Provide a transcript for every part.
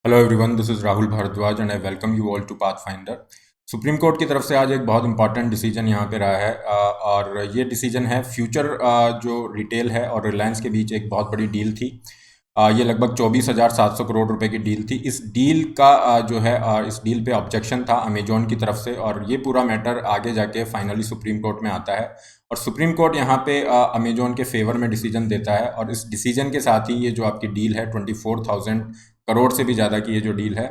Hello everyone, this is Rahul Bhardwaj and I welcome you all to Pathfinder. Supreme Court की तरफ से आज एक बहुत इंपॉर्टेंट डिसीजन यहाँ पे रहा है और ये डिसीजन है फ्यूचर जो रिटेल है और रिलायंस के बीच एक बहुत बड़ी डील थी। ये लगभग 24,700 करोड़ रुपए की डील थी। इस डील का जो है इस डील पे ऑब्जेक्शन था अमेजोन की तरफ से और ये पूरा मैटर आगे जाके फाइनली सुप्रीम कोर्ट में आता है और सुप्रीम कोर्ट यहाँ पे अमेजोन के फेवर में डिसीजन देता है और इस डिसीजन के साथ ही ये जो आपकी डील है 24,000 करोड़ से भी ज़्यादा की ये जो डील है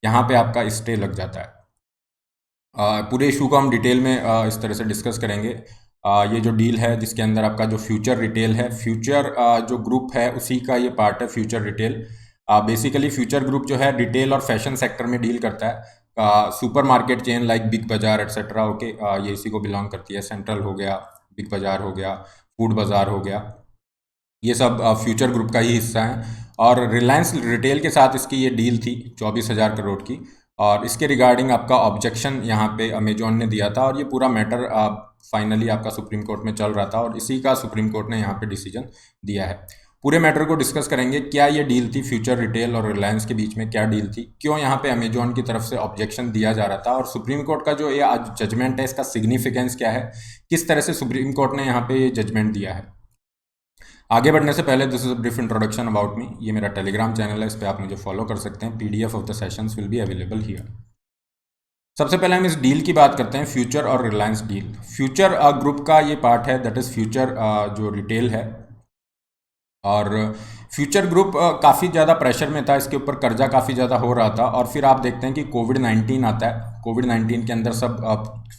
यहाँ पे आपका स्टे लग जाता है। पूरे इशू को हम डिटेल में इस तरह से डिस्कस करेंगे। ये जो डील है जिसके अंदर आपका जो फ्यूचर रिटेल है, फ्यूचर जो ग्रुप है उसी का ये पार्ट है future retail. Basically future group जो है रिटेल और फैशन सेक्टर में डील करता है। Super market chain like big बाजार एटसेट्रा, ओके, ये इसी को बिलोंग करती है। सेंट्रल हो गया, बिग बाजार हो गया, फूड बाजार हो गया, ये सब फ्यूचर ग्रुप का ही हिस्सा है। और रिलायंस रिटेल के साथ इसकी ये डील थी 24,000 करोड़ की और इसके रिगार्डिंग आपका ऑब्जेक्शन यहाँ पे अमेजोन ने दिया था और ये पूरा मैटर फाइनली आपका सुप्रीम कोर्ट में चल रहा था और इसी का सुप्रीम कोर्ट ने यहाँ पे डिसीजन दिया है। पूरे मैटर को डिस्कस करेंगे, क्या ये डील थी फ्यूचर रिटेल और रिलायंस के बीच में, क्या डील थी, क्यों यहाँ पे अमेजोन की तरफ से ऑब्जेक्शन दिया जा रहा था और सुप्रीम कोर्ट का जो ये आज जजमेंट है इसका सिग्निफिकेंस क्या है, किस तरह से सुप्रीम कोर्ट ने यहाँ पे ये जजमेंट दिया है। आगे बढ़ने से पहले this is a brief introduction about me. ये मेरा टेलीग्राम चैनल है, इस पर आप मुझे फॉलो कर सकते हैं। PDF of the sessions will be available here. सबसे पहले हम इस डील की बात करते हैं, फ्यूचर और रिलायंस डील। फ्यूचर ग्रुप का ये पार्ट है, दैट इज फ्यूचर जो रिटेल है। और फ्यूचर ग्रुप काफ़ी ज़्यादा प्रेशर में था, इसके ऊपर कर्जा काफ़ी ज़्यादा हो रहा था और फिर आप देखते हैं कि कोविड-19 आता है। कोविड-19 के अंदर सब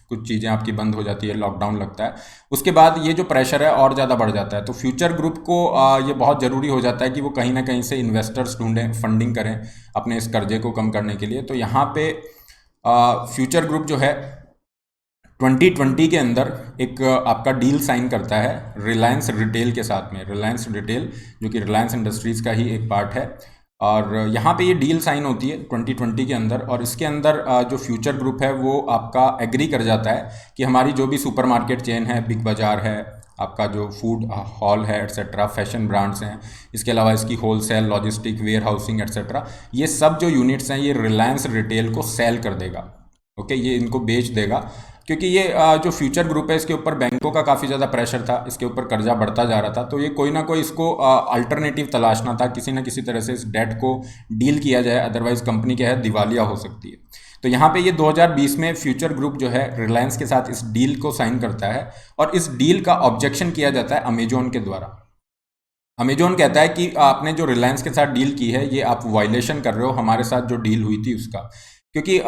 कुछ चीज़ें आपकी बंद हो जाती है, लॉकडाउन लगता है। उसके बाद ये जो प्रेशर है और ज़्यादा बढ़ जाता है, तो फ्यूचर ग्रुप को ये बहुत ज़रूरी हो जाता है कि वो कहीं ना कहीं से इन्वेस्टर्स ढूंढें, फंडिंग करें अपने इस कर्जे को कम करने के लिए। तो यहाँ पे फ्यूचर ग्रुप जो है 2020 के अंदर एक आपका डील साइन करता है रिलायंस रिटेल के साथ में। रिलायंस रिटेल जो कि रिलायंस इंडस्ट्रीज़ का ही एक पार्ट है और यहाँ पे ये डील साइन होती है 2020 के अंदर और इसके अंदर जो फ्यूचर ग्रुप है वो आपका एग्री कर जाता है कि हमारी जो भी सुपरमार्केट चेन है, बिग बाजार है, आपका जो फूड हॉल है एटसेट्रा, फैशन ब्रांड्स हैं, इसके अलावा इसकी wholesale, logistic, warehousing etcetera, ये सब जो यूनिट्स हैं ये रिलायंस रिटेल को सेल कर देगा। ओके, ये इनको बेच देगा क्योंकि ये जो फ्यूचर ग्रुप है इसके ऊपर बैंकों का काफ़ी ज़्यादा प्रेशर था, इसके ऊपर कर्जा बढ़ता जा रहा था, तो ये कोई ना कोई इसको अल्टरनेटिव तलाशना था, किसी ना किसी तरह से इस डेट को डील किया जाए, अदरवाइज कंपनी क्या है दिवालिया हो सकती है। तो यहाँ पे ये 2020 में फ्यूचर ग्रुप जो है रिलायंस के साथ इस डील को साइन करता है और इस डील का ऑब्जेक्शन किया जाता है अमेजोन के द्वारा। अमेजोन कहता है कि आपने जो रिलायंस के साथ डील की है ये आप वायलेशन कर रहे हो हमारे साथ जो डील हुई थी उसका, क्योंकि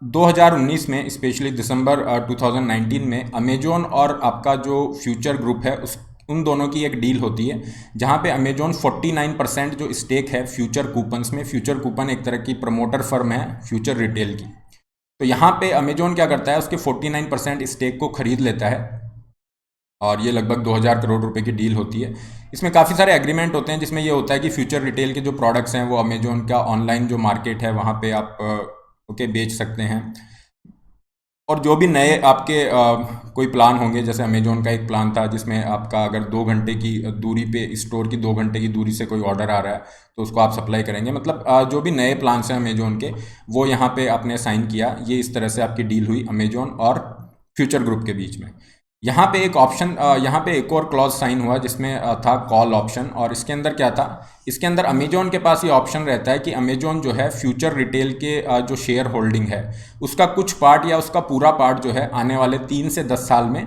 2019 में स्पेशली दिसंबर 2019 में अमेजोन और आपका जो फ्यूचर ग्रुप है उन दोनों की एक डील होती है जहां पे अमेजोन 49% जो स्टेक है फ्यूचर कूपन्स में। फ्यूचर कूपन एक तरह की प्रमोटर फर्म है फ्यूचर रिटेल की। तो यहाँ पे अमेजोन क्या करता है, उसके 49% स्टेक को खरीद लेता है और ये लगभग 2000 करोड़ रुपए की डील होती है। इसमें काफ़ी सारे एग्रीमेंट होते हैं जिसमें ये होता है कि फ्यूचर रिटेल के जो प्रोडक्ट्स हैं वो अमेजोन का ऑनलाइन जो मार्केट है वहाँ पे आप ओके बेच सकते हैं। और जो भी नए आपके कोई प्लान होंगे, जैसे अमेजोन का एक प्लान था जिसमें आपका अगर 2 घंटे की दूरी पे स्टोर की 2 घंटे की दूरी से कोई ऑर्डर आ रहा है तो उसको आप सप्लाई करेंगे। मतलब जो भी नए प्लान्स हैं अमेजोन के वो यहाँ पे आपने साइन किया। ये इस तरह से आपकी डील हुई अमेजोन और फ्यूचर ग्रुप के बीच में। यहाँ पे एक ऑप्शन, यहाँ पे एक और क्लॉज साइन हुआ जिसमें था कॉल ऑप्शन। और इसके अंदर क्या था, इसके अंदर अमेजोन के पास ये ऑप्शन रहता है कि अमेजोन जो है फ्यूचर रिटेल के जो शेयर होल्डिंग है उसका कुछ पार्ट या उसका पूरा पार्ट जो है आने वाले 3 से 10 साल में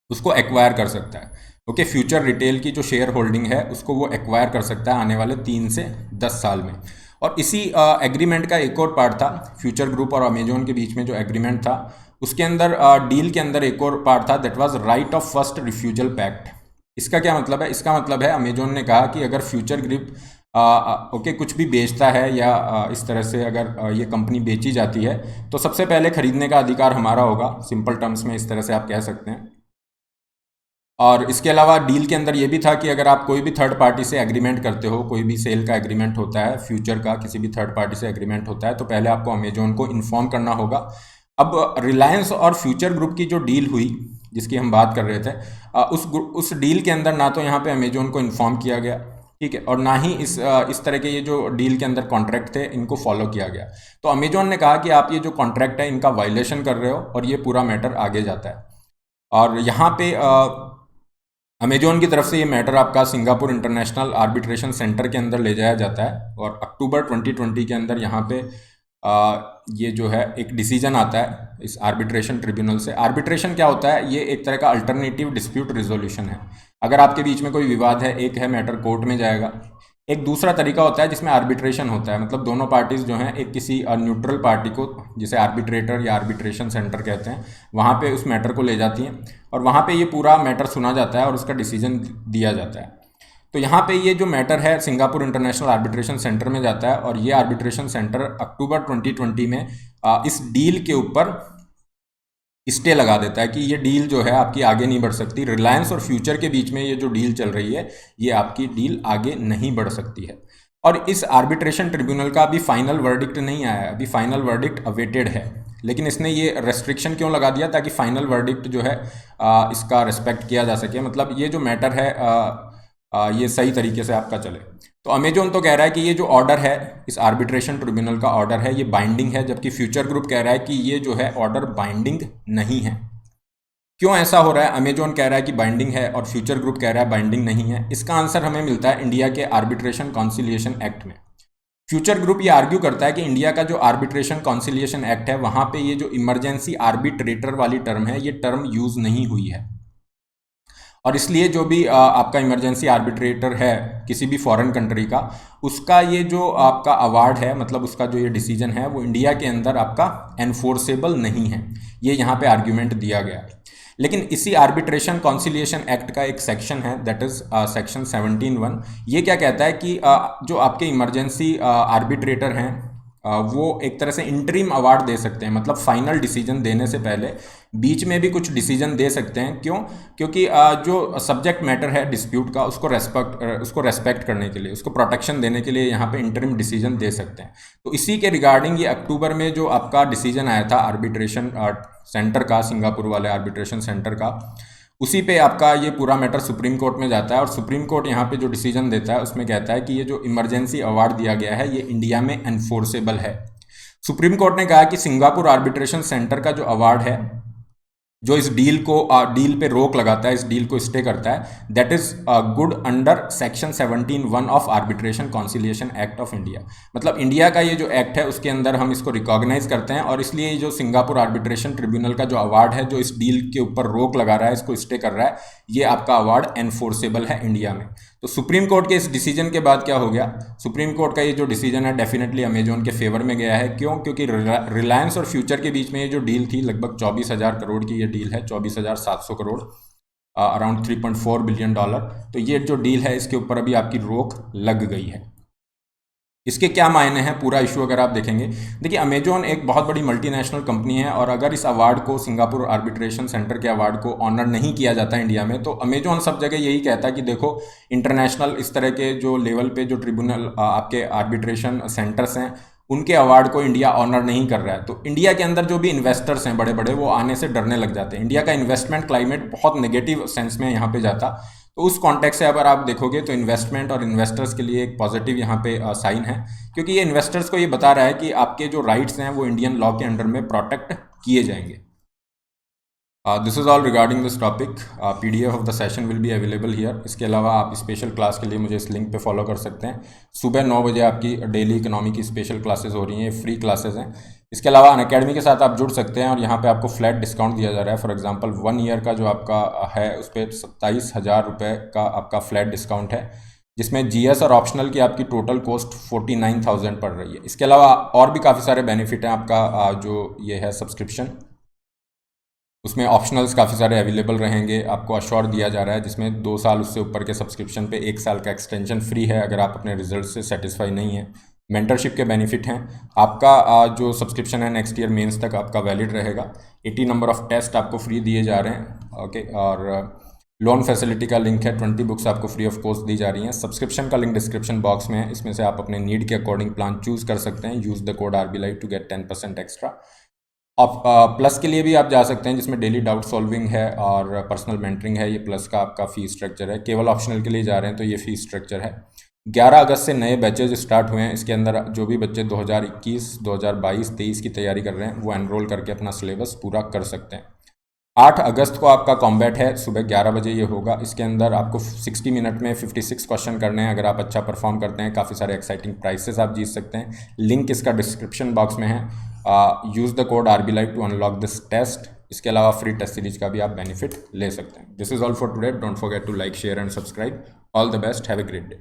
उसको एक्वायर कर सकता है। ओके, फ्यूचर रिटेल की जो शेयर होल्डिंग है उसको वो एक्वायर कर सकता है आने वाले 3 से 10 साल में। और इसी एग्रीमेंट का एक और पार्ट था फ्यूचर ग्रुप और अमेजोन के बीच में जो एग्रीमेंट था उसके अंदर डील के अंदर एक और पार्ट था, that was right of first refusal pact. इसका क्या मतलब है, इसका मतलब है अमेजोन ने कहा कि अगर फ्यूचर ग्रुप ओके कुछ भी बेचता है या इस तरह से अगर ये कंपनी बेची जाती है तो सबसे पहले खरीदने का अधिकार हमारा होगा। सिंपल टर्म्स में इस तरह से आप कह सकते हैं। और इसके अलावा डील के अंदर ये भी था कि अगर आप कोई भी थर्ड पार्टी से एग्रीमेंट करते हो, कोई भी सेल का एग्रीमेंट होता है, फ्यूचर का किसी भी थर्ड पार्टी से एग्रीमेंट होता है, तो पहले आपको अमेजोन को इन्फॉर्म करना होगा। अब रिलायंस और फ्यूचर ग्रुप की जो डील हुई जिसकी हम बात कर रहे थे, उस डील के अंदर ना तो यहाँ पे अमेजोन को इन्फॉर्म किया गया ठीक है, और ना ही इस तरह के ये जो डील के अंदर कॉन्ट्रैक्ट थे इनको फॉलो किया गया। तो अमेजोन ने कहा कि आप ये जो कॉन्ट्रैक्ट है इनका वायलेशन कर रहे हो और ये पूरा मैटर आगे जाता है। और यहाँ पे अमेजोन की तरफ से ये मैटर आपका सिंगापुर इंटरनेशनल आर्बिट्रेशन सेंटर के अंदर ले जाया जाता है और अक्टूबर 2020 के अंदर यहाँ पे ये जो है एक डिसीजन आता है इस आर्बिट्रेशन ट्रिब्यूनल से। आर्बिट्रेशन क्या होता है? ये एक तरह का अल्टरनेटिव डिस्प्यूट रिजोल्यूशन है। अगर आपके बीच में कोई विवाद है, एक है मैटर कोर्ट में जाएगा, एक दूसरा तरीका होता है जिसमें आर्बिट्रेशन होता है, मतलब दोनों पार्टीज जो हैं एक किसी न्यूट्रल पार्टी को, जिसे आर्बिट्रेटर या आर्बिट्रेशन सेंटर कहते हैं, वहाँ पे उस मैटर को ले जाती हैं और वहाँ पे ये पूरा मैटर सुना जाता है और उसका डिसीजन दिया जाता है। तो यहाँ पे ये जो मैटर है सिंगापुर इंटरनेशनल आर्बिट्रेशन सेंटर में जाता है और ये आर्बिट्रेशन सेंटर अक्टूबर 2020 में इस डील के ऊपर स्टे लगा देता है कि ये डील जो है आपकी आगे नहीं बढ़ सकती। रिलायंस और फ्यूचर के बीच में ये जो डील चल रही है ये आपकी डील आगे नहीं बढ़ सकती है। और इस आर्बिट्रेशन ट्रिब्यूनल का अभी फाइनल वर्डिक्ट नहीं आया है, अभी फाइनल वर्डिक्ट अवेटेड है, लेकिन इसने ये रेस्ट्रिक्शन क्यों लगा दिया? ताकि फाइनल वर्डिक्ट जो है इसका रिस्पेक्ट किया जा सके, मतलब ये जो मैटर है ये सही तरीके से आपका चले। तो अमेजोन तो कह रहा है कि ये जो ऑर्डर है, इस आर्बिट्रेशन ट्रिब्यूनल का ऑर्डर है, ये बाइंडिंग है, जबकि फ्यूचर ग्रुप कह रहा है कि ये जो है ऑर्डर बाइंडिंग नहीं है। क्यों ऐसा हो रहा है? अमेजोन कह रहा है कि बाइंडिंग है और फ्यूचर ग्रुप कह रहा है बाइंडिंग नहीं है। इसका आंसर हमें मिलता है इंडिया के आर्बिट्रेशन कॉन्सिलिएशन एक्ट में। फ्यूचर ग्रुप ये आर्ग्यू करता है कि इंडिया का जो आर्बिट्रेशन कॉन्सिलिएशन एक्ट है वहां पे ये जो इमरजेंसी आर्बिट्रेटर वाली टर्म है ये टर्म यूज नहीं हुई है, और इसलिए जो भी आपका इमरजेंसी आर्बिट्रेटर है किसी भी फॉरेन कंट्री का, उसका ये जो आपका अवार्ड है, मतलब उसका जो ये डिसीजन है वो इंडिया के अंदर आपका एनफोर्सेबल नहीं है। ये यहाँ पे आर्ग्यूमेंट दिया गया है। लेकिन इसी आर्बिट्रेशन कॉन्सिलिएशन एक्ट का एक सेक्शन है, दैट इज सेक्शन 17(1). ये क्या कहता है कि जो आपके इमरजेंसी आर्बिट्रेटर हैं वो एक तरह से इंटरिम अवार्ड दे सकते हैं, मतलब फाइनल डिसीजन देने से पहले बीच में भी कुछ डिसीजन दे सकते हैं। क्यों? क्योंकि जो सब्जेक्ट मैटर है डिस्प्यूट का उसको रेस्पेक्ट करने के लिए, उसको प्रोटेक्शन देने के लिए यहाँ पे इंटरिम डिसीजन दे सकते हैं। तो इसी के रिगार्डिंग ये अक्टूबर में जो आपका डिसीजन आया था आर्बिट्रेशन सेंटर का, सिंगापुर वाले आर्बिट्रेशन सेंटर का, उसी पे आपका ये पूरा मैटर सुप्रीम कोर्ट में जाता है और सुप्रीम कोर्ट यहाँ पे जो डिसीजन देता है उसमें कहता है कि ये जो इमरजेंसी अवार्ड दिया गया है ये इंडिया में एनफोर्सेबल है। सुप्रीम कोर्ट ने कहा कि सिंगापुर आर्बिट्रेशन सेंटर का जो अवार्ड है, जो इस डील को डील पे रोक लगाता है, इस डील को स्टे करता है, that is good under section 17(1) of arbitration conciliation act of India. मतलब इंडिया का ये जो एक्ट है उसके अंदर हम इसको रिकॉग्नाइज करते हैं और इसलिए जो सिंगापुर आर्बिट्रेशन ट्रिब्यूनल का जो अवार्ड है, जो इस डील के ऊपर रोक लगा रहा है, इसको स्टे कर रहा है, ये आपका अवार्ड एनफोर्सेबल है इंडिया में। तो सुप्रीम कोर्ट के इस डिसीजन के बाद क्या हो गया? सुप्रीम कोर्ट का ये जो डिसीजन है डेफिनेटली अमेजोन के फेवर में गया है। क्यों? क्योंकि रिलायंस और फ्यूचर के बीच में ये जो डील थी, लगभग 24,000 करोड़ की ये डील है, 24,700 करोड़, अराउंड $3.4 बिलियन। तो ये जो डील है इसके ऊपर अभी आपकी रोक लग गई है। इसके क्या मायने हैं पूरा इशू अगर आप देखेंगे? देखिए, अमेजोन एक बहुत बड़ी मल्टीनेशनल कंपनी है और अगर इस अवार्ड को, सिंगापुर आर्बिट्रेशन सेंटर के अवार्ड को ऑनर नहीं किया जाता इंडिया में, तो अमेजोन सब जगह यही कहता है कि देखो इंटरनेशनल इस तरह के जो लेवल पे जो ट्रिब्यूनल आपके आर्बिट्रेशन सेंटर्स हैं उनके अवार्ड को इंडिया ऑनर नहीं कर रहा है। तो इंडिया के अंदर जो भी इन्वेस्टर्स हैं बड़े बड़े, वो आने से डरने लग जाते हैं। इंडिया का इन्वेस्टमेंट क्लाइमेट बहुत नेगेटिव सेंस में यहाँ पे जाता। तो उस कॉन्टेक्स्ट से अगर आप देखोगे तो इन्वेस्टमेंट और इन्वेस्टर्स के लिए एक पॉजिटिव यहाँ पे साइन है, क्योंकि ये इन्वेस्टर्स को ये बता रहा है कि आपके जो राइट्स हैं वो इंडियन लॉ के अंडर में प्रोटेक्ट किए जाएंगे। This is all regarding this topic. PDF of the session will be available here. इसके अलावा आप स्पेशल क्लास के लिए मुझे इस लिंक पे फॉलो कर सकते हैं। सुबह 9 बजे आपकी डेली इकोनॉमी की स्पेशल क्लासेस हो रही हैं, फ्री क्लासेस हैं। इसके अलावा अनअकैडमी के साथ आप जुड़ सकते हैं और यहाँ पे आपको फ्लैट डिस्काउंट दिया जा रहा है। फॉर एग्जांपल 1 ईयर का जो आपका है उस पर 27,000 रुपये का आपका फ्लैट डिस्काउंट है, जिसमें GS और ऑप्शनल की आपकी टोटल कॉस्ट 49,000 पड़ रही है। इसके अलावा और भी काफ़ी सारे बेनिफिट हैं। आपका जो ये है सब्सक्रिप्शन, उसमें ऑप्शनल्स काफ़ी सारे अवेलेबल रहेंगे। आपको अश्योर दिया जा रहा है जिसमें 2 साल उससे ऊपर के सब्सक्रिप्शन पे 1 साल का एक्सटेंशन फ्री है अगर आप अपने रिजल्ट से सेटिस्फाई नहीं है। मेंटरशिप के बेनिफिट हैं। आपका जो सब्सक्रिप्शन है नेक्स्ट ईयर मेंस तक आपका वैलिड रहेगा। 80 नंबर ऑफ टेस्ट आपको फ्री दिए जा रहे हैं। ओके, और लोन फैसिलिटी का लिंक है, 20 बुक्स आपको फ्री ऑफ कॉस्ट दी जा रही हैं। सब्सक्रिप्शन का लिंक डिस्क्रिप्शन बॉक्स में है, इसमें से आप अपने नीड के अकॉर्डिंग प्लान चूज़ कर सकते हैं। Use the code RBLIVE to get 10% extra. आप प्लस के लिए भी आप जा सकते हैं, जिसमें डेली डाउट सॉल्विंग है और पर्सनल मेंटरिंग है। ये प्लस का आपका फ़ी स्ट्रक्चर है। केवल ऑप्शनल के लिए जा रहे हैं तो ये फ़ी स्ट्रक्चर है। 11 अगस्त से नए बैचेज स्टार्ट हुए हैं। इसके अंदर जो भी बच्चे 2021, 2022, 23 की तैयारी कर रहे हैं वो एनरोल करके अपना सिलेबस पूरा कर सकते हैं। 8 अगस्त को आपका कॉम्बैट है, सुबह 11 बजे ये होगा। इसके अंदर आपको 60 मिनट में 56 क्वेश्चन करने हैं। अगर आप अच्छा परफॉर्म करते हैं, काफ़ी सारे एक्साइटिंग प्राइसेस आप जीत सकते हैं। लिंक इसका डिस्क्रिप्शन बॉक्स में है। Use the code RB Live to unlock this test. इसके अलावा फ्री टेस्ट सीरीज का भी आप बेनिफिट ले सकते हैं। This is all for today. Don't forget to like, share and subscribe. All the best, have a great day.